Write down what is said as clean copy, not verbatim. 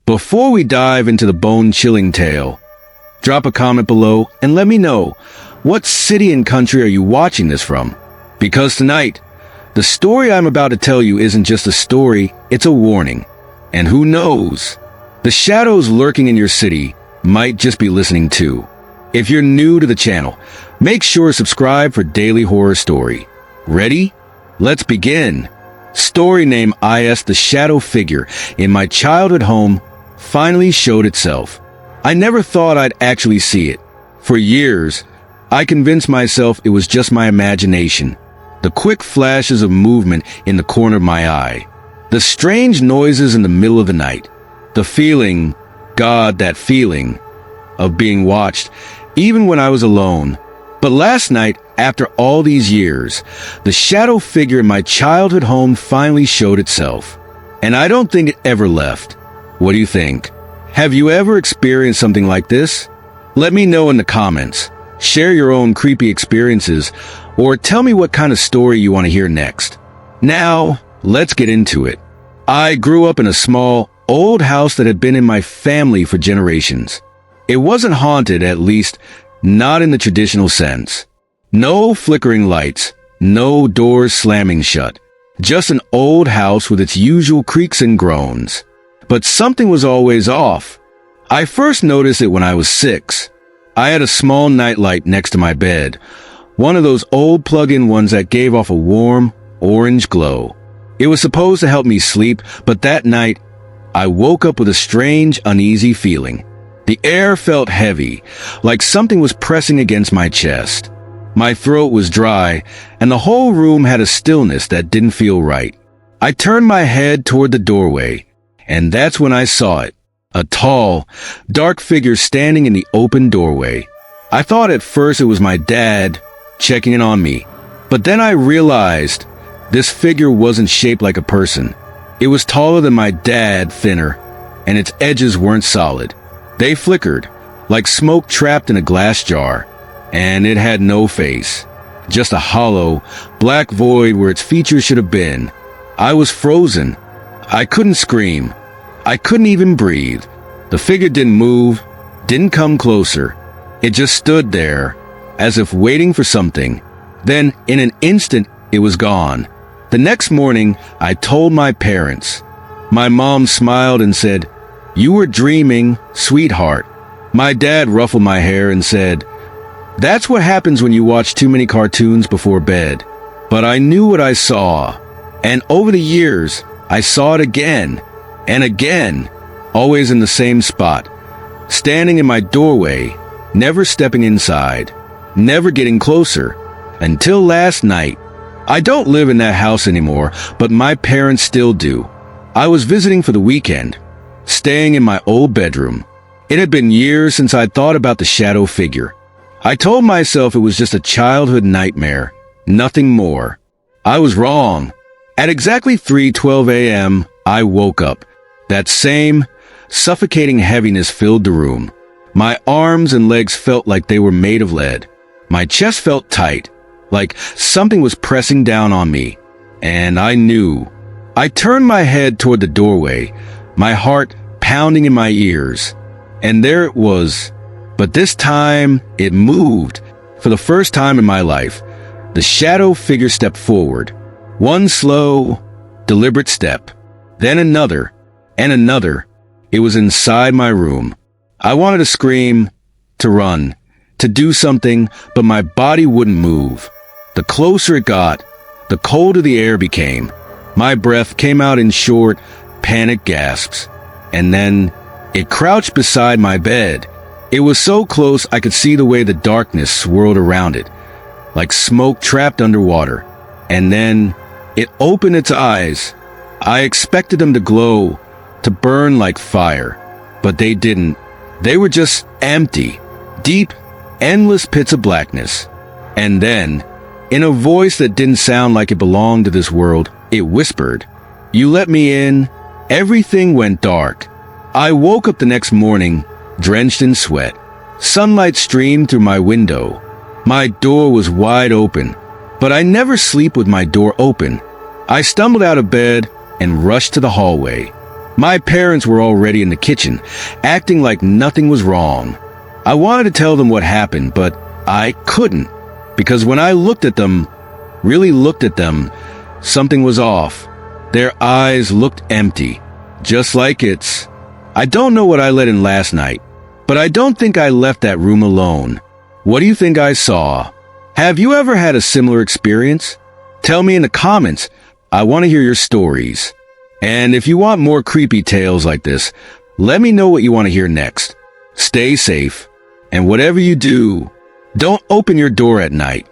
Before we dive into the bone-chilling tale, drop a comment below and let me know, what city and country are you watching this from? Because tonight, the story I'm about to tell you isn't just a story, it's a warning. And who knows? The shadows lurking in your city might just be listening too. If you're new to the channel, make sure to subscribe for daily horror story. Ready? Let's begin. Story name is The Shadow Figure in my childhood home finally showed itself. I never thought I'd actually see it. For years, I convinced myself it was just my imagination. The quick flashes of movement in the corner of my eye. The strange noises in the middle of the night. The feeling, God, that feeling, of being watched, even when I was alone. But last night, after all these years, the shadow figure in my childhood home finally showed itself. And I don't think it ever left. What do you think? Have you ever experienced something like this? Let me know in the comments. Share your own creepy experiences, or tell me what kind of story you want to hear next. Now, let's get into it. I grew up in a small, old house that had been in my family for generations. It wasn't haunted, at least not in the traditional sense. No flickering lights, no doors slamming shut. Just an old house with its usual creaks and groans. But something was always off. I first noticed it when I was 6. I had a small nightlight next to my bed, one of those old plug-in ones that gave off a warm, orange glow. It was supposed to help me sleep, but that night, I woke up with a strange, uneasy feeling. The air felt heavy, like something was pressing against my chest. My throat was dry, and the whole room had a stillness that didn't feel right. I turned my head toward the doorway, and that's when I saw it. A tall, dark figure standing in the open doorway. I thought at first it was my dad checking in on me, but then I realized this figure wasn't shaped like a person. It was taller than my dad, thinner, and its edges weren't solid. They flickered, like smoke trapped in a glass jar, and it had no face. Just a hollow, black void where its features should have been. I was frozen. I couldn't scream. I couldn't even breathe. The figure didn't move, didn't come closer. It just stood there, as if waiting for something. Then, in an instant, it was gone. The next morning, I told my parents. My mom smiled and said, "You were dreaming, sweetheart." My dad ruffled my hair and said, "That's what happens when you watch too many cartoons before bed." But I knew what I saw. And over the years, I saw it again and again, always in the same spot, standing in my doorway, never stepping inside, never getting closer, until last night. I don't live in that house anymore, but my parents still do. I was visiting for the weekend, staying in my old bedroom. It had been years since I'd thought about the shadow figure. I told myself it was just a childhood nightmare, nothing more. I was wrong. At exactly 3:12 a.m., I woke up. That same suffocating heaviness filled the room. My arms and legs felt like they were made of lead. My chest felt tight, like something was pressing down on me. And I knew. I turned my head toward the doorway, my heart pounding in my ears. And there it was. But this time, it moved. For the first time in my life, the shadow figure stepped forward. One slow, deliberate step. Then another, and another. It was inside my room. I wanted to scream, to run, to do something, but my body wouldn't move. The closer it got, the colder the air became. My breath came out in short, panicked gasps. And then, it crouched beside my bed. It was so close I could see the way the darkness swirled around it, like smoke trapped underwater. And then, it opened its eyes. I expected them to glow, to burn like fire, but they didn't. They were just empty, deep, endless pits of blackness. And then, in a voice that didn't sound like it belonged to this world, it whispered, "You let me in." Everything went dark. I woke up the next morning, drenched in sweat. Sunlight streamed through my window. My door was wide open, but I never sleep with my door open. I stumbled out of bed and rushed to the hallway. My parents were already in the kitchen, acting like nothing was wrong. I wanted to tell them what happened, but I couldn't, because when I really looked at them, something was off. Their eyes looked empty, just like it's. I don't know what I let in last night, but I don't think I left that room alone. What do you think I saw? Have you ever had a similar experience? Tell me in the comments. I want to hear your stories. And if you want more creepy tales like this, let me know what you want to hear next. Stay safe, and whatever you do, don't open your door at night.